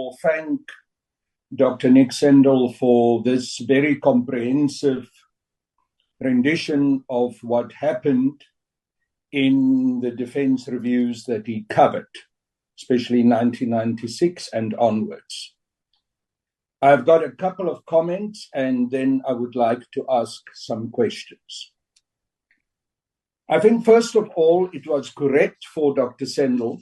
all thank Dr. Nick Sendel for this very comprehensive rendition of what happened in the defense reviews that he covered, especially 1996 and onwards. I've got a couple of comments, and then I would like to ask some questions. I think, first of all, it was correct for Dr. Sendel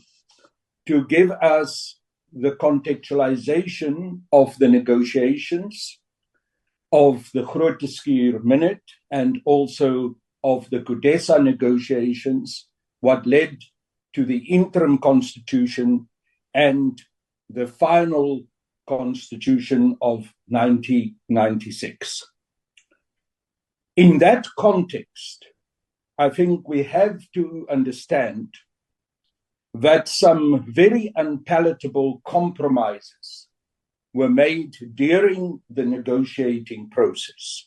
to give us the contextualization of the negotiations, of the Grote Schuur Minute, and also of the CODESA negotiations, what led to the interim constitution and the final constitution of 1996. In that context, I think we have to understand that some very unpalatable compromises were made during the negotiating process.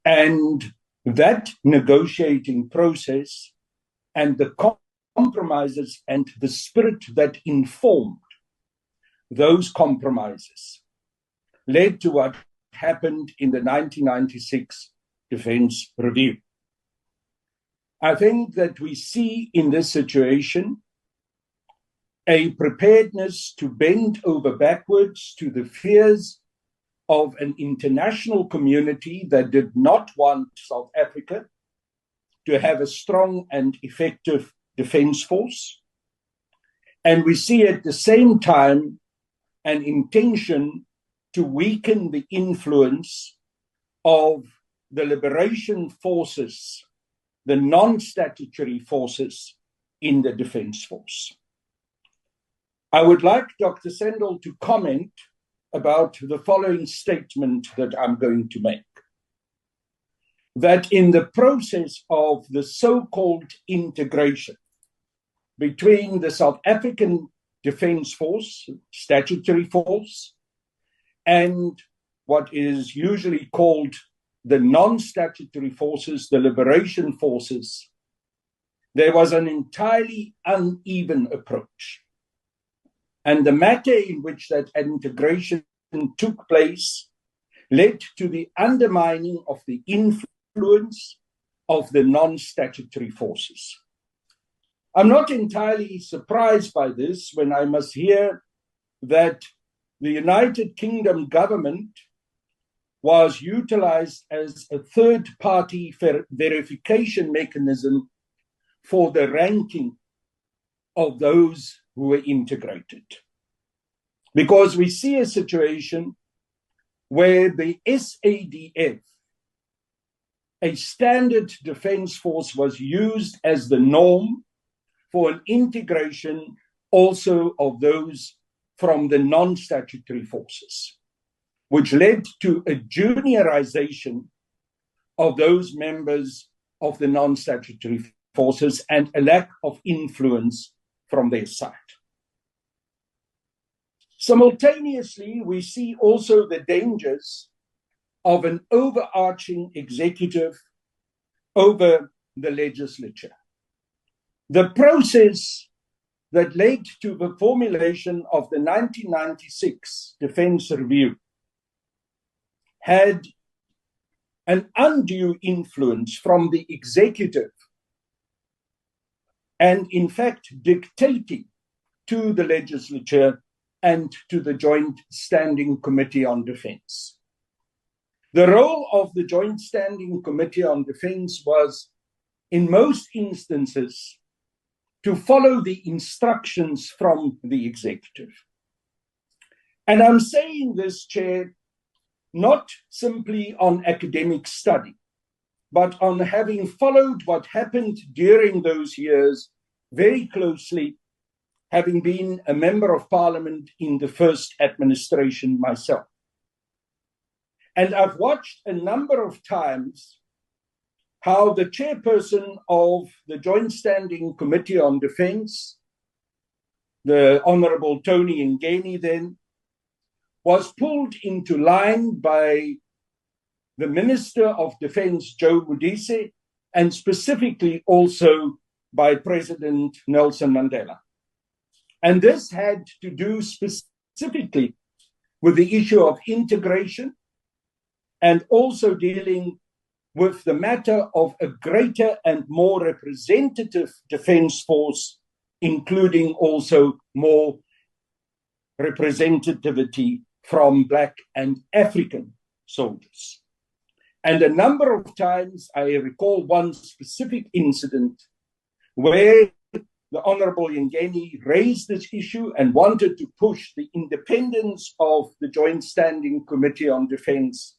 And that negotiating process and the compromises and the spirit that informed those compromises led to what happened in the 1996 Defense Review. I think that we see in this situation a preparedness to bend over backwards to the fears of an international community that did not want South Africa to have a strong and effective defense force. And we see at the same time an intention to weaken the influence of the liberation forces, the non-statutory forces in the defense force. I would like Dr. Sendel to comment about the following statement that I'm going to make. That in the process of the so-called integration between the South African Defence Force, statutory force, and what is usually called the non-statutory forces, the liberation forces, there was an entirely uneven approach. And the manner in which that integration took place led to the undermining of the influence of the non-statutory forces. I'm not entirely surprised by this when I must hear that the United Kingdom government was utilized as a third-party verification mechanism for the ranking of those who were integrated. Because we see a situation where the SANDF, a standard defense force, was used as the norm for an integration also of those from the non-statutory forces, which led to a juniorization of those members of the non-statutory forces and a lack of influence from their side. Simultaneously, we see also the dangers of an overarching executive over the legislature. The process that led to the formulation of the 1996 Defense Review had an undue influence from the executive and, in fact, dictating to the legislature and to the Joint Standing Committee on Defense. The role of the Joint Standing Committee on Defense was, in most instances, to follow the instructions from the executive. And I'm saying this, Chair, not simply on academic study, but on having followed what happened during those years very closely, having been a member of parliament in the first administration myself. And I've watched a number of times how the chairperson of the Joint Standing Committee on Defense, the Honorable Tony Ngeni then, was pulled into line by the Minister of Defense, Joe Modise, and specifically also by President Nelson Mandela. And this had to do specifically specifically with the issue of integration and also dealing with the matter of a greater and more representative defense force, including also more representativity from Black and African soldiers. And a number of times, I recall one specific incident where the Honorable Yengeni raised this issue and wanted to push the independence of the Joint Standing Committee on Defense.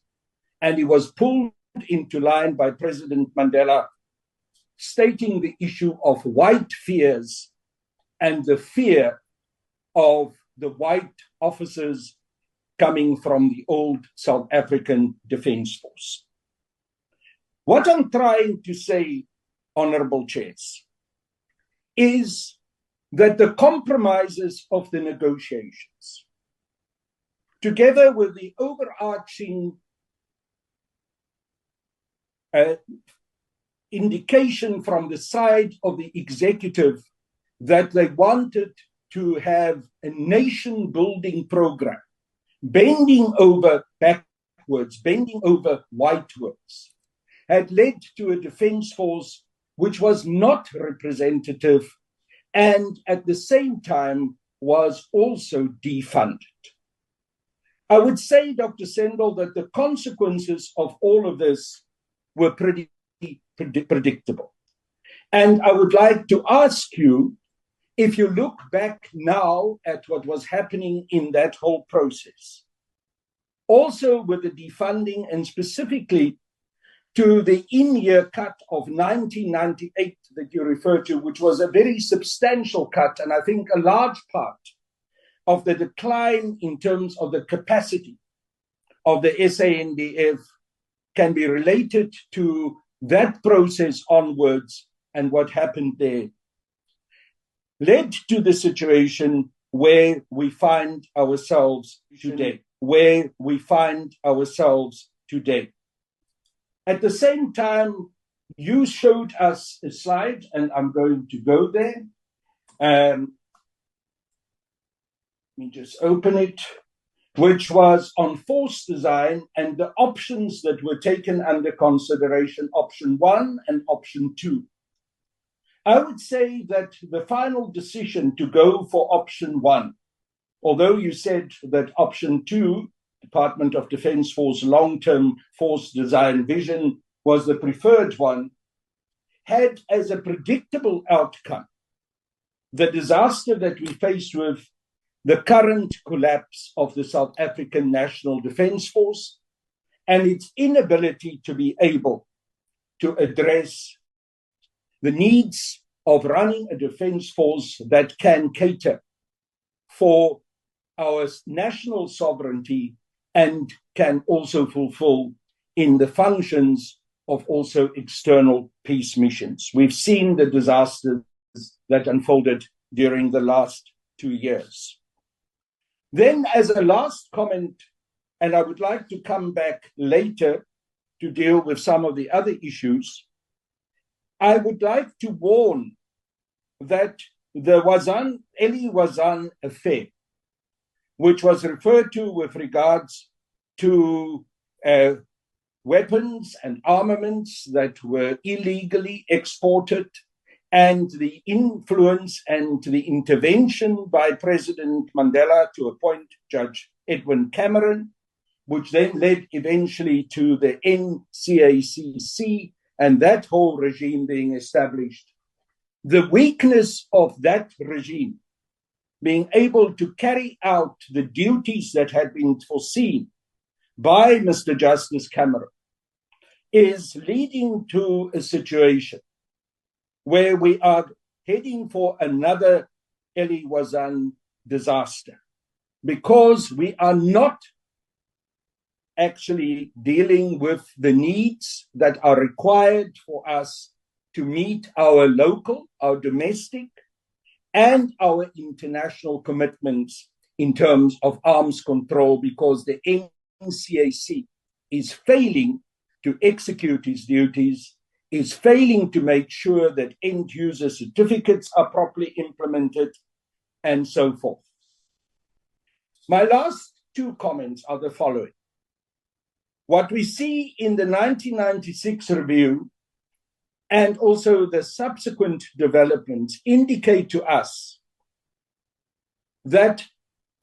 And he was pulled into line by President Mandela, stating the issue of white fears and the fear of the white officers coming from the old South African Defence Force. What I'm trying to say, Honourable Chairs, is that the compromises of the negotiations, together with the overarching indication from the side of the executive that they wanted to have a nation-building program, bending over backwards, bending over whitewards, had led to a defense force which was not representative and at the same time was also defunded. I would say, Dr. Sendel, that the consequences of all of this were pretty predictable. And I would like to ask you, if you look back now at what was happening in that whole process, also with the defunding and specifically to the in-year cut of 1998 that you refer to, which was a very substantial cut, and I think a large part of the decline in terms of the capacity of the SANDF can be related to that process onwards and what happened there, led to the situation where we find ourselves today, At the same time, you showed us a slide, and I'm going to go there. Let me just open it, which was on force design and the options that were taken under consideration, option 1 and option 2. I would say that the final decision to go for option 1, although you said that option 2, Department of Defense Force long-term force design vision, was the preferred one, had as a predictable outcome the disaster that we faced with the current collapse of the South African National Defence Force and its inability to be able to address the needs of running a defence force that can cater for our national sovereignty and can also fulfill in the functions of also external peace missions. We've seen the disasters that unfolded during the last 2 years. Then, as a last comment, and I would like to come back later to deal with some of the other issues, I would like to warn that the Eli Wazan affair, which was referred to with regards to weapons and armaments that were illegally exported, and the influence and the intervention by President Mandela to appoint Judge Edwin Cameron, which then led eventually to the NCACC and that whole regime being established. The weakness of that regime being able to carry out the duties that had been foreseen by Mr. Justice Cameron is leading to a situation where we are heading for another Eli Wazan disaster, because we are not actually dealing with the needs that are required for us to meet our local, our domestic, and our international commitments in terms of arms control, because the NCAC is failing to execute its duties, is failing to make sure that end-user certificates are properly implemented, and so forth. My last two comments are the following. What we see in the 1996 review and also the subsequent developments indicate to us that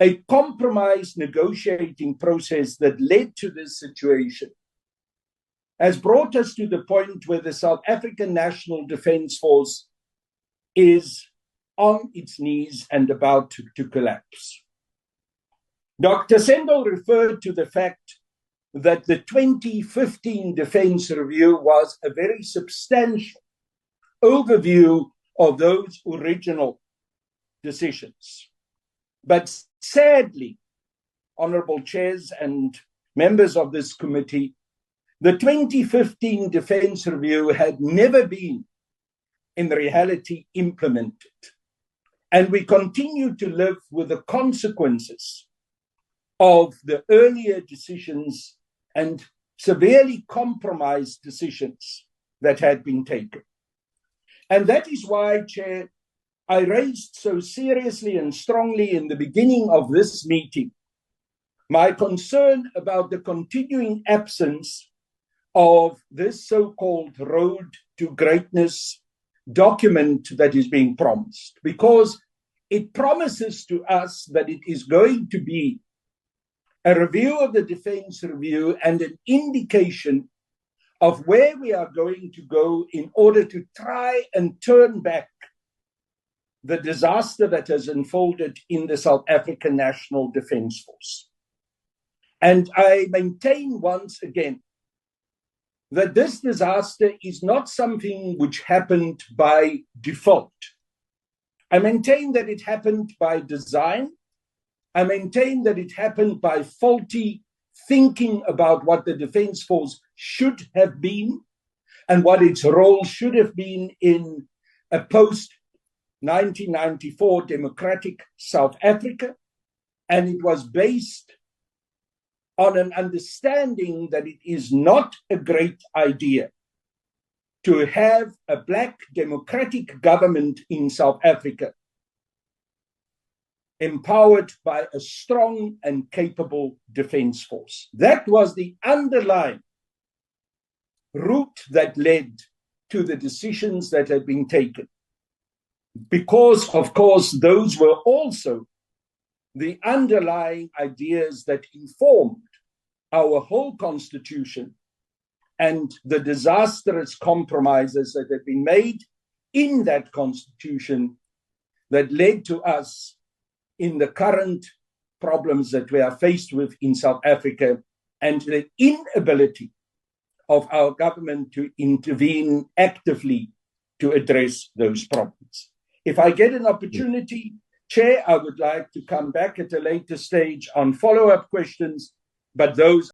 a compromise negotiating process that led to this situation has brought us to the point where the South African National Defence Force is on its knees and about to collapse. Dr. Sendel referred to the fact that the 2015 Defence Review was a very substantial overview of those original decisions. But sadly, honourable chairs and members of this committee, the 2015 Defence Review had never been in reality implemented. And we continue to live with the consequences of the earlier decisions and severely compromised decisions that had been taken. And that is why, Chair, I raised so seriously and strongly in the beginning of this meeting my concern about the continuing absence of this so-called Road to Greatness document that is being promised, because it promises to us that it is going to be a review of the Defence Review and an indication of where we are going to go in order to try and turn back the disaster that has unfolded in the South African National Defence Force. And I maintain once again that this disaster is not something which happened by default. I maintain that it happened by design. I maintain that it happened by faulty thinking about what the Defence Force should have been and what its role should have been in a post-1994 democratic South Africa. And it was based on an understanding that it is not a great idea to have a black democratic government in South Africa empowered by a strong and capable defence force. That was the underlying route that led to the decisions that had been taken. Because, of course, those were also the underlying ideas that informed our whole constitution and the disastrous compromises that had been made in that constitution that led to us in the current problems that we are faced with in South Africa and the inability of our government to intervene actively to address those problems. If I get an opportunity, Chair, I would like to come back at a later stage on follow-up questions, but those